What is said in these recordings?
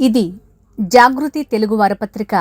ఇది జాగృతి తెలుగు వారపత్రిక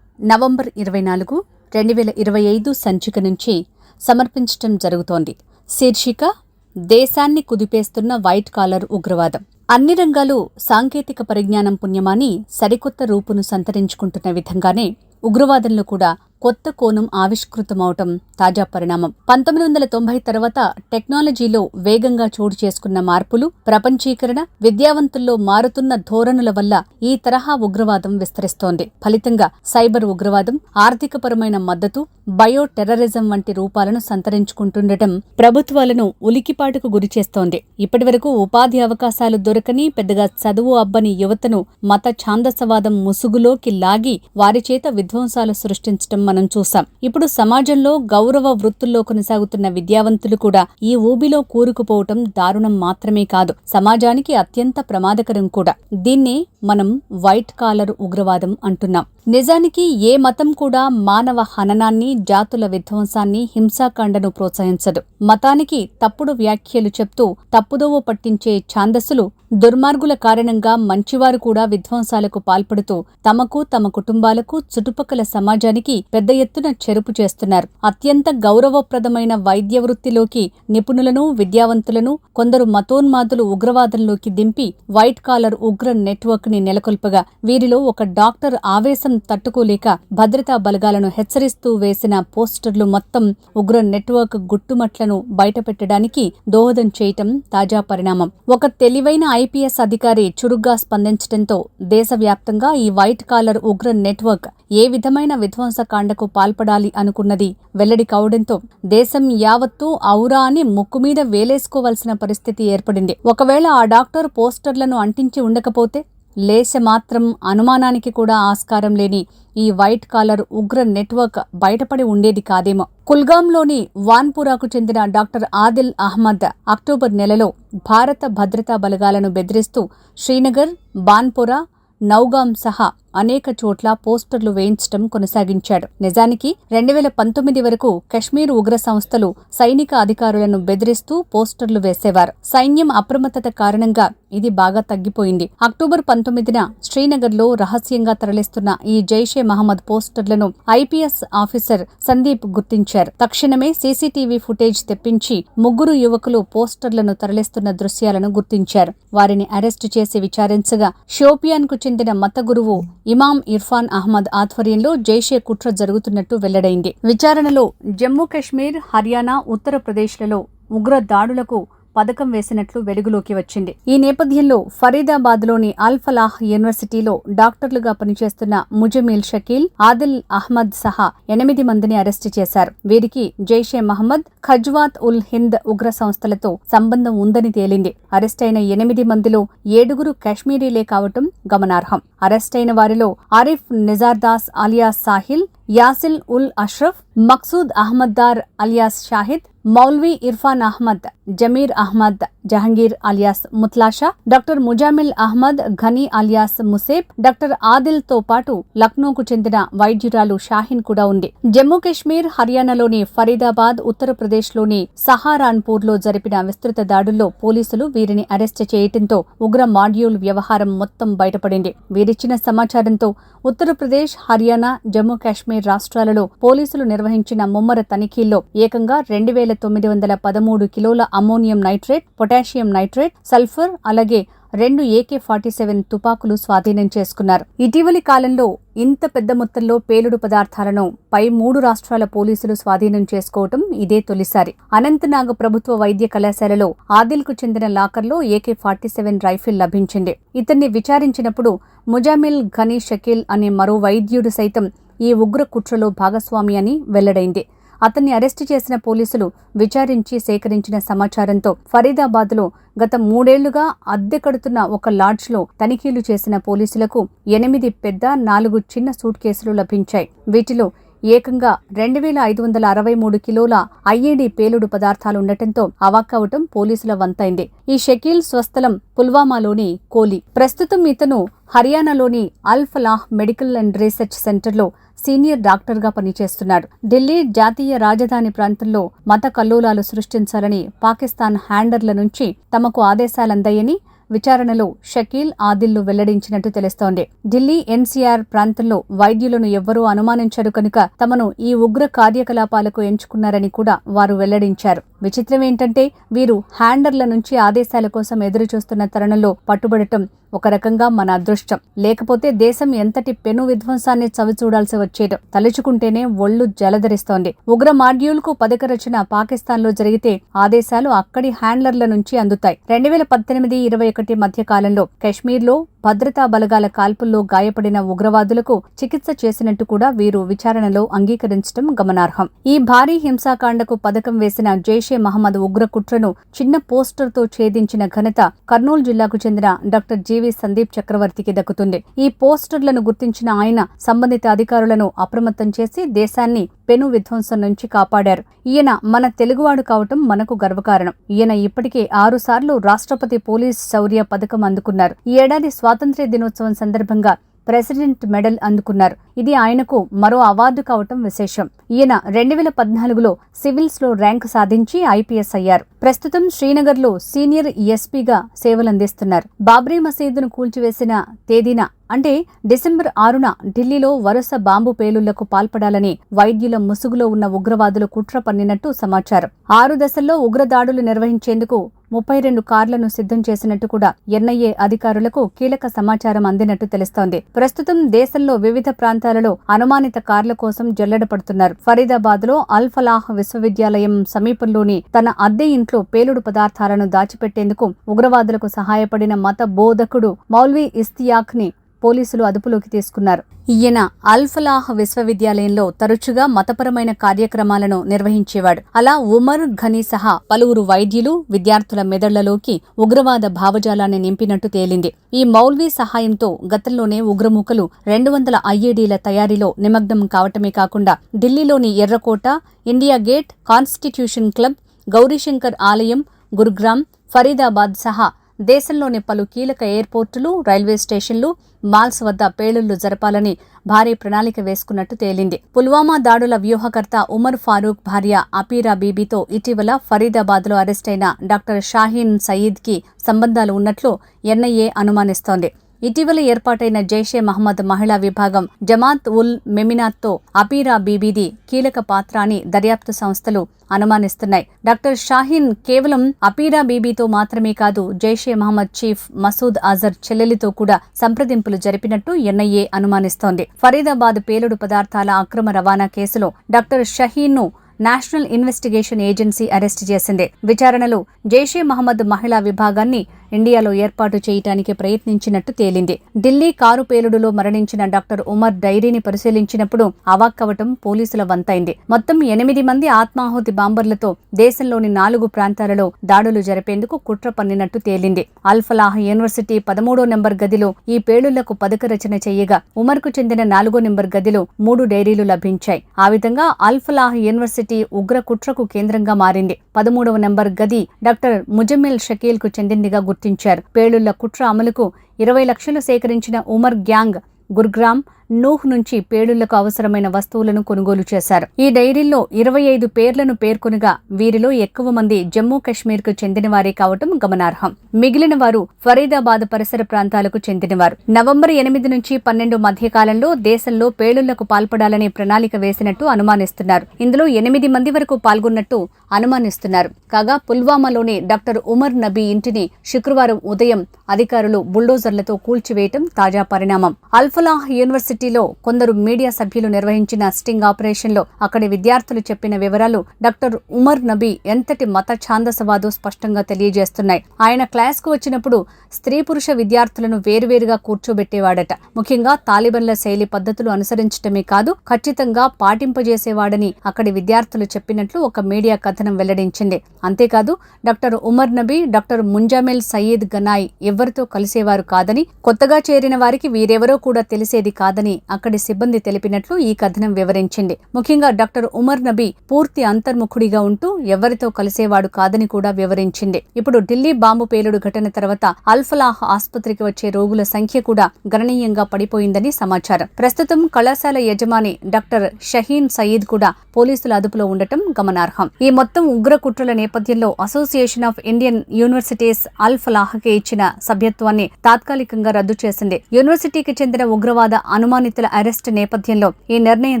నవంబర్ 24, 2025 సంచిక నుంచి సమర్పించటం జరుగుతోంది. శీర్షిక దేశాన్ని కుదిపేస్తున్న వైట్ కాలర్ ఉగ్రవాదం. అన్ని రంగాలు సాంకేతిక పరిజ్ఞానం పుణ్యమాని సరికొత్త రూపును సంతరించుకుంటున్న విధంగానే ఉగ్రవాదంలో కూడా కొత్త కోణం ఆవిష్కృతమవటం తాజా పరిణామం. 1990 తర్వాత టెక్నాలజీలో వేగంగా చోటు చేసుకున్న మార్పులు, ప్రపంచీకరణ, విద్యావంతుల్లో మారుతున్న ధోరణుల వల్ల ఈ తరహా ఉగ్రవాదం విస్తరిస్తోంది. ఫలితంగా సైబర్ ఉగ్రవాదం, ఆర్థికపరమైన మద్దతు, బయో టెర్రరిజం వంటి రూపాలను సంతరించుకుంటుండటం ప్రభుత్వాలను ఉలికిపాటుకు గురిచేస్తోంది. ఇప్పటివరకు ఉపాధి అవకాశాలు దొరకని, పెద్దగా చదువు అబ్బని యువతను మత ఛాందసవాదం ముసుగులోకి లాగి వారి చేత విధ్వంసాలు సృష్టించటం మనం చూసాం. ఇప్పుడు సమాజంలో గౌరవ వృత్తుల్లో కొనసాగుతున్న విద్యావంతులు కూడా ఈ ఊబిలో కూరుకుపోవటం దారుణం మాత్రమే కాదు, సమాజానికి అత్యంత ప్రమాదకరం కూడా. దీన్నే మనం వైట్ కాలర్ ఉగ్రవాదం అంటున్నాం. నిజానికి ఏ మతం కూడా మానవ హననాన్ని, జాతుల విధ్వంసాన్ని, హింసాకాండను ప్రోత్సహించదు. మతానికి తప్పుడు వ్యాఖ్యలు చెప్తూ తప్పుదోవ పట్టించే ఛాందసులు, దుర్మార్గుల కారణంగా మంచివారు కూడా విధ్వంసాలకు పాల్పడుతూ తమకు, తమ కుటుంబాలకు, చుట్టుపక్కల సమాజానికి పెద్ద ఎత్తున చెరుపు చేస్తున్నారు. అత్యంత గౌరవప్రదమైన వైద్య వృత్తిలోకి నిపుణులను, విద్యావంతులను కొందరు మతోన్మాదులు ఉగ్రవాదంలోకి దింపి వైట్ కాలర్ ఉగ్ర నెట్వర్క్ ని నెలకొల్పగా, వీరిలో ఒక డాక్టర్ ఆవేశం తట్టుకోలేక భద్రతా బలగాలను హెచ్చరిస్తూ వేసిన పోస్టర్లు మొత్తం ఉగ్ర నెట్వర్క్ గుట్టుమట్లను బయటపెట్టడానికి దోహదం చేయటం తాజా పరిణామం. ఒక తెలివైన ఐపీఎస్ అధికారి చురుగ్గా స్పందించడంతో దేశవ్యాప్తంగా ఈ వైట్ కాలర్ ఉగ్ర నెట్వర్క్ ఏ విధమైన విధ్వంసకాండకు పాల్పడాలి అనుకున్నది వెల్లడి కావడంతో దేశం యావత్తూ ఔరా అని ముక్కుమీద వేలేసుకోవాల్సిన పరిస్థితి ఏర్పడింది. ఒకవేళ ఆ డాక్టర్ పోస్టర్లను అంటించి ఉండకపోతే లేశమాత్రం అనుమానానికి కూడా ఆస్కారం లేని ఈ వైట్ కాలర్ ఉగ్ర నెట్వర్క్ బయటపడి ఉండేది కాదేమో. కుల్గాంలోని వాన్పురాకు చెందిన డాక్టర్ ఆదిల్ అహ్మద్ అక్టోబర్ నెలలో భారత భద్రతా బలగాలను బెదిరిస్తూ శ్రీనగర్, బాన్పురా, నౌగాం సహా అనేక చోట్ల పోస్టర్లు వేయించడం కొనసాగించాడు. నిజానికి 2019 వరకు కశ్మీర్ ఉగ్ర సంస్థలు సైనిక అధికారులను బెదిరిస్తూ పోస్టర్లు వేసేవారు. సైన్యం అప్రమత్తత కారణంగా ఇది బాగా తగ్గిపోయింది. అక్టోబర్ 19న శ్రీనగర్లో రహస్యంగా తరలిస్తున్న ఈ జైషే మహమ్మద్ పోస్టర్లను ఐపీఎస్ ఆఫీసర్ సందీప్ గుర్తించారు. తక్షణమే సీసీటీవీ ఫుటేజ్ తెప్పించి 3 యువకులు పోస్టర్లను తరలిస్తున్న దృశ్యాలను గుర్తించారు. వారిని అరెస్టు చేసి విచారించగా షోపియాన్కు చెందిన మత గురువు ఇమాం ఇర్ఫాన్ అహ్మద్ ఆధ్వర్యంలో జైషే కుట్ర జరుగుతున్నట్టు వెల్లడైంది. విచారణలో జమ్మూ కశ్మీర్, హర్యానా, ఉత్తరప్రదేశ్లలో ఉగ్ర దాడులకు పథకం వేసినట్లు వెలుగులోకి వచ్చింది. ఈ నేపథ్యంలో ఫరీదాబాద్లోని అల్ ఫలాహ్ యూనివర్సిటీలో డాక్టర్లుగా పనిచేస్తున్న ముజమిల్ షకీల్, ఆదిల్ అహ్మద్ సహా 8 మందిని అరెస్టు చేశారు. వీరికి జైషే మహమ్మద్, ఖజ్వాత్ ఉల్ హింద్ ఉగ్ర సంస్థలతో సంబంధం ఉందని తేలింది. అరెస్టైన 8 మందిలో 7 కాశ్మీరీలే కావటం గమనార్హం. అరెస్టైన వారిలో Arif Nizardas alias Sahil, Yasil Ul Ashraf, Maqsood Ahmad Dar alias Shahid, Maulvi Irfan Ahmad, Zameer Ahmad, Jahangir alias Mutlasha, doctor Muzammil Ahmad Ghani alias ముసేబ్, doctor Adil తో పాటు లక్నోకు చెందిన వైద్యురాలు షాహిన్ కూడా ఉంది. జమ్మూ కశ్మీర్, హర్యానాలోని ఫరీదాబాద్, ఉత్తరప్రదేశ్లోని సహారాన్పూర్లో జరిపిన విస్తృత దాడుల్లో పోలీసులు వీరిని అరెస్టు చేయటంతో ఉగ్ర మాడ్యూల్ వ్యవహారం మొత్తం బయటపడింది. వీరిచ్చిన సమాచారంతో ఉత్తరప్రదేశ్, హర్యానా, జమ్మూ కాశ్మీర్ రాష్ట్రాలలో పోలీసులు నిర్వహించిన ముమ్మర తనిఖీల్లో ఏకంగా 2913 కిలోల ammonium nitrate, potassium nitrate, sulphur, అలాగే 2 AK-47 తుపాకులు స్వాధీనం చేసుకున్నారు. ఇటీవలి కాలంలో ఇంత పెద్ద మొత్తంలో పేలుడు పదార్థాలను పై 3 రాష్ట్రాల పోలీసులు స్వాధీనం చేసుకోవటం ఇదే తొలిసారి. అనంతనాగ్ ప్రభుత్వ వైద్య కళాశాలలో ఆదిల్కు చెందిన లాకర్లో AK-47 రైఫిల్ లభించింది. ఇతన్ని విచారించినప్పుడు ముజామిల్ ఘనీ షకీల్ అనే మరో వైద్యుడు సైతం ఈ ఉగ్ర కుట్రలో భాగస్వామి అని వెల్లడైంది. అతన్ని అరెస్టు చేసిన పోలీసులు విచారించి సేకరించిన సమాచారంతో ఫరీదాబాద్లో గత 3 ఏళ్లుగా అద్దె కడుతున్న ఒక లాడ్జ్లో తనిఖీలు చేసిన పోలీసులకు 8 పెద్ద, 4 చిన్న సూట్ కేసులు లభించాయి. వీటిలో ఏకంగా 2563 కిలోల ఐఈడీ పేలుడు పదార్థాలుండటంతో అవాక్కవటం పోలీసుల వంతైంది. ఈ షకీల్ స్వస్థలం పుల్వామాలోని కోలి. ప్రస్తుతం ఇతను హర్యానాలోని అల్ ఫలాహ్ మెడికల్ అండ్ రీసెర్చ్ సెంటర్లో సీనియర్ డాక్టర్గా పనిచేస్తున్నాడు. ఢిల్లీ జాతీయ రాజధాని ప్రాంతంలో మత కల్లోలాలు సృష్టించాలని పాకిస్తాన్ హ్యాండర్ల నుంచి తమకు ఆదేశాలందాయని విచారణలో షకీల్, ఆదిల్లు వెల్లడించినట్టు తెలుస్తోంది. ఢిల్లీ ఎన్సీఆర్ ప్రాంతంలో వైద్యులను ఎవ్వరూ అనుమానించరు కనుక తమను ఈ ఉగ్ర కార్యకలాపాలకు ఎంచుకున్నారని కూడా వారు వెల్లడించారు. విచిత్రం ఏంటంటే వీరు హ్యాండర్ల నుంచి ఆదేశాల కోసం ఎదురుచూస్తున్న తరుణంలో పట్టుబడటం ఒక రకంగా మన అదృష్టం. లేకపోతే దేశం ఎంతటి పెను విధ్వంసాన్ని చవిచూడాల్సి వచ్చేదో తలుచుకుంటేనే ఒళ్లు జలధరిస్తోంది. ఉగ్ర మాడ్యూల్ కు పథకరచన పాకిస్తాన్ లో జరిగితే ఆదేశాలు అక్కడి హ్యాండ్లర్ల నుంచి అందుతాయి. 2018-21 మధ్య కాలంలో కశ్మీర్లో భద్రతా బలగాల కాల్పుల్లో గాయపడిన ఉగ్రవాదులకు చికిత్స చేసినట్టు కూడా వీరు విచారణలో అంగీకరించడం గమనార్హం. ఈ భారీ హింసాకాండకు పథకం వేసిన జైషే మహమ్మద్ ఉగ్ర కుట్రను చిన్న పోస్టర్తో ఛేదించిన ఘనత కర్నూలు జిల్లాకు చెందిన డాక్టర్ జీవి సందీప్ చక్రవర్తికి దక్కుతుంది. ఈ పోస్టర్లను గుర్తించిన ఆయన సంబంధిత అధికారులను అప్రమత్తం చేసి దేశాన్ని పెను విధ్వంసం నుంచి కాపాడారు. ఈయన మన తెలుగువాడు కావటం మనకు గర్వకారణం. ఈయన ఇప్పటికే 6 సార్లు రాష్ట్రపతి పోలీస్ శౌర్య పథకం అందుకున్నారు. ఈ ఏడాది స్వాతంత్ర్య దినోత్సవం సందర్భంగా ప్రెసిడెంట్ మెడల్ అందుకున్నారు. ఇది ఆయనకు మరో అవార్డు కావటం విశేషం. ఈయన 2014లో సివిల్స్ లో ర్యాంకు సాధించి ఐపీఎస్ అయ్యారు. ప్రస్తుతం శ్రీనగర్ లో సీనియర్ ఎస్పీగా సేవలందిస్తున్నారు. బాబ్రీ మసీదును కూల్చివేసిన తేదీన అంటే డిసెంబర్ 6న ఢిల్లీలో వరుస బాంబు పేలుళ్లకు పాల్పడాలని వైద్యుల ముసుగులో ఉన్న ఉగ్రవాదులు కుట్ర పన్నినట్టు సమాచారం. 6 దశల్లో ఉగ్రదాడులు నిర్వహించేందుకు 32 కార్లను సిద్ధం చేసినట్టు కూడా ఎన్ఐఏ అధికారులకు కీలక సమాచారం అందినట్టు తెలుస్తోంది. ప్రస్తుతం దేశంలో వివిధ ప్రాంతాలలో అనుమానిత కార్ల కోసం జల్లెడపడుతున్నారు. ఫరీదాబాద్ లో అల్ ఫలాహ్ విశ్వవిద్యాలయం సమీపంలోని తన అద్దె ఇంట్లో పేలుడు పదార్థాలను దాచిపెట్టేందుకు ఉగ్రవాదులకు సహాయపడిన మత బోధకుడు మౌల్వీ ఇస్తియాక్ ని పోలీసులు అదుపులోకి తీసుకున్నారు. ఈయన అల్ ఫలాహ్ విశ్వవిద్యాలయంలో తరచుగా మతపరమైన కార్యక్రమాలను నిర్వహించేవాడు. అలా ఉమర్ ఘనీ సహా పలువురు వైద్యులు, విద్యార్థుల మెదళ్లలోకి ఉగ్రవాద భావజాలాన్ని నింపినట్టు తేలింది. ఈ మౌల్వీ సహాయంతో గతంలోనే ఉగ్రమూకలు 200 ఐఏడీల తయారీలో నిమగ్నం కావటమే కాకుండా ఢిల్లీలోని ఎర్రకోట, India gate, constitution club, Gauri Shankar ఆలయం, గురుగ్రామ్, ఫరీదాబాద్ సహా దేశంలోని పలు కీలక ఎయిర్పోర్టులు, రైల్వే స్టేషన్లు, మాల్స్ వద్ద పేలుళ్లు జరపాలని భారీ ప్రణాళిక వేసుకున్నట్టు తేలింది. పుల్వామా దాడుల వ్యూహకర్త ఉమర్ ఫారూక్ భార్య అపీరా బీబీతో ఇటీవల ఫరీదాబాద్లో అరెస్టైన డాక్టర్ షాహీన్ సయీద్ కి సంబంధాలు ఉన్నట్లు ఎన్ఐఏ అనుమానిస్తోంది. ఇటీవల ఏర్పాటైన జైషే మహమ్మద్ మహిళా విభాగం జమాత్ ఉల్ మెమినాత్తో అపీరా బీబీది కీలక పాత్ర అని దర్యాప్తు సంస్థలు అనుమానిస్తున్నాయి. డాక్టర్ షాహీన్ కేవలం అపీరా బీబీతో మాత్రమే కాదు, జైషే మహమ్మద్ చీఫ్ మసూద్ అజర్ చెల్లెలితో కూడా సంప్రదింపులు జరిపినట్టు ఎన్ఐఏ అనుమానిస్తోంది. ఫరీదాబాద్ పేలుడు పదార్థాల అక్రమ రవాణా కేసులో డాక్టర్ షహీన్ ను నేషనల్ ఇన్వెస్టిగేషన్ ఏజెన్సీ అరెస్టు చేసింది. విచారణలో జైషే మహమ్మద్ మహిళా విభాగాన్ని ఇండియాలో ఏర్పాటు చేయడానికి ప్రయత్నించినట్టు తేలింది. ఢిల్లీ కారు పేలుడులో మరణించిన డాక్టర్ ఉమర్ డైరీని పరిశీలించినప్పుడు అవాక్కవటం పోలీసుల వంతైంది. మొత్తం 8 మంది ఆత్మాహుతి బాంబర్లతో దేశంలోని 4 ప్రాంతాలలో దాడులు జరిపేందుకు కుట్ర పన్నినట్టు తేలింది. అల్ ఫలాహ్ యూనివర్సిటీ 13వ నెంబర్ గదిలో ఈ పేలుళ్లకు పథక రచన చేయగా ఉమర్కు చెందిన 4వ నెంబర్ గదిలో 3 డైరీలు లభించాయి. ఆ విధంగా అల్ ఫలాహ్ యూనివర్సిటీ ఉగ్ర కుట్రకు కేంద్రంగా మారింది. 13వ నెంబర్ గది డాక్టర్ ముజమ్మిల్ షకీల్ కు చెందిందిగా గుర్తించారు. పేలుళ్ల కుట్ర అమలుకు 20 లక్షలు సేకరించిన ఉమర్ గ్యాంగ్ గురుగ్రామ్, నూహ్ నుంచి పేలుళ్లకు అవసరమైన వస్తువులను కొనుగోలు చేశారు. ఈ డైరీల్లో 25 పేర్లను పేర్కొనగా వీరిలో ఎక్కువ మంది జమ్మూ కశ్మీర్ కు చెందినవారే కావటం గమనార్హం. మిగిలిన వారు ఫరీదాబాద్ పరిసర ప్రాంతాలకు చెందినవారు. నవంబర్ 8 నుంచి 12 మధ్య కాలంలో దేశంలో పేలుళ్లకు పాల్పడాలనే ప్రణాళిక వేసినట్టు అనుమానిస్తున్నారు. ఇందులో 8 మంది వరకు పాల్గొన్నట్టు అనుమానిస్తున్నారు. కాగా పుల్వామాలోని డాక్టర్ ఉమర్ నబీ ఇంటిని శుక్రవారం ఉదయం అధికారులు బుల్డోజర్లతో కూల్చివేయటం తాజా పరిణామం. అల్ ఫలాహ్ యూనివర్సిటీలో కొందరు మీడియా సభ్యులు నిర్వహించిన స్టింగ్ ఆపరేషన్లో అక్కడి విద్యార్థులు చెప్పిన వివరాలు డాక్టర్ ఉమర్ నబీ ఎంతటి మత ఛాందసవాదో స్పష్టంగా తెలియజేస్తున్నాయి. ఆయన క్లాస్కు వచ్చినప్పుడు స్త్రీ పురుష విద్యార్థులను వేరువేరుగా కూర్చోబెట్టేవాడట. ముఖ్యంగా తాలిబన్ల శైలి పద్ధతులు అనుసరించడమే కాదు, ఖచ్చితంగా పాటింపజేసేవాడని అక్కడి విద్యార్థులు చెప్పినట్లు ఒక మీడియా కథనం వెల్లడించింది. అంతేకాదు డాక్టర్ ఉమర్ నబీ, డాక్టర్ ముంజామిల్ సయీద్ గనాయ్ ఎవరితో కలిసేవారు కాదని, కొత్తగా చేరిన వారికి వీరెవరో కూడా తెలిసేది కాదని కాదని అక్కడి సిబ్బంది తెలిపినట్లు ఈ కథనం వివరించింది. ముఖ్యంగా డాక్టర్ ఉమర్ నబీ పూర్తి అంతర్ముఖుడిగా ఉంటూ ఎవరితో కలిసేవాడు కాదని కూడా వివరించింది. ఇప్పుడు ఢిల్లీ బాంబు పేలుడు ఘటన తర్వాత అల్-ఫలాహ్ ఆసుపత్రికి వచ్చే రోగుల సంఖ్య కూడా గణనీయంగా పడిపోయిందని సమాచారం. ప్రస్తుతం కళాశాల యజమాని డాక్టర్ షహీన్ సయీద్ కూడా పోలీసుల అదుపులో ఉండటం గమనార్హం. ఈ మొత్తం ఉగ్ర కుట్రల నేపథ్యంలో అసోసియేషన్ ఆఫ్ ఇండియన్ యూనివర్సిటీస్ అల్-ఫలాహ్కి ఇచ్చిన సభ్యత్వాన్ని తాత్కాలికంగా రద్దు చేసింది. యూనివర్సిటీకి చెందిన ఉగ్రవాద అనుమానితుల అరెస్ట్ నేపథ్యంలో ఈ నిర్ణయం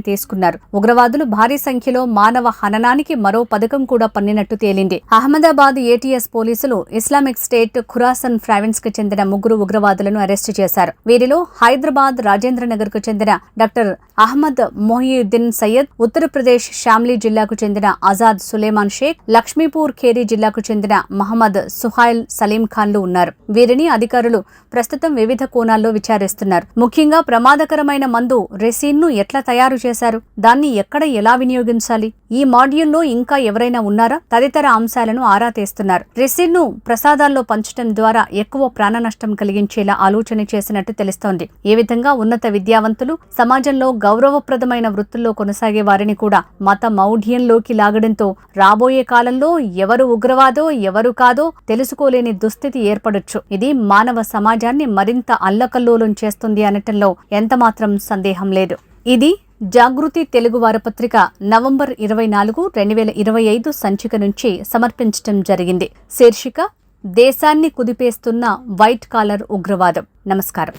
తీసుకున్నారు. ఉగ్రవాదులు భారీ సంఖ్యలో మానవ హననానికి మరో పథకం కూడా పన్నినట్టు తేలింది. అహ్మదాబాద్ ఏటీఎస్ పోలీసులు ఇస్లామిక్ స్టేట్ ఖురాసన్ ప్రావిన్స్ కు చెందిన 3 ఉగ్రవాదులను అరెస్టు చేశారు. వీరిలో హైదరాబాద్ రాజేంద్రనగర్ కు చెందిన డాక్టర్ అహ్మద్ మొహియుద్దీన్ సయ్యద్, ఉత్తరప్రదేశ్ షామ్లీ జిల్లాకు చెందిన ఆజాద్ సులేమాన్ షేక్, లక్ష్మీపూర్ ఖేరీ జిల్లాకు చెందిన మహమ్మద్ సుహైల్ సలీం ఖాన్లు ఉన్నారు. వీరిని అధికారులు ప్రస్తుతం వివిధ కోణాల్లో విచారిస్తున్నారు. ముఖ్యంగా ప్రమాదకరమైన మందు రెసిన్ ను ఎట్లా తయారు చేశారు, దాన్ని ఎక్కడ ఎలా వినియోగించాలి, ఈ మాడ్యూల్లో ఇంకా ఎవరైనా ఉన్నారా తదితర అంశాలను ఆరా తీస్తున్నారు. రెసిన్ ను ప్రసాదాల్లో పంచడం ద్వారా ఎక్కువ ప్రాణ నష్టం కలిగించేలా ఆలోచన చేసినట్టు తెలుస్తోంది. ఈ విధంగా ఉన్నత విద్యావంతులు, సమాజంలో గౌరవప్రదమైన వృత్తుల్లో కొనసాగే వారిని కూడా మత మౌఢ్యంలోకి లాగడంతో రాబోయే కాలంలో ఎవరు ఉగ్రవాదో ఎవరు కాదో తెలుసుకోలేని దుస్థితి ఏర్పడొచ్చు. ఇది మానవ సమాజాన్ని మరింత అల్లకల్లోలం చేస్తుంది అనటంలో ఎంతమాత్రం సందేహం లేదు. ఇది జాగృతి తెలుగు వారపత్రిక నవంబర్ 24, 2025 సంచిక నుంచి సమర్పించడం జరిగింది. శీర్షిక: దేశాన్ని కుదిపేస్తున్న వైట్ కాలర్ ఉగ్రవాదం. నమస్కారం.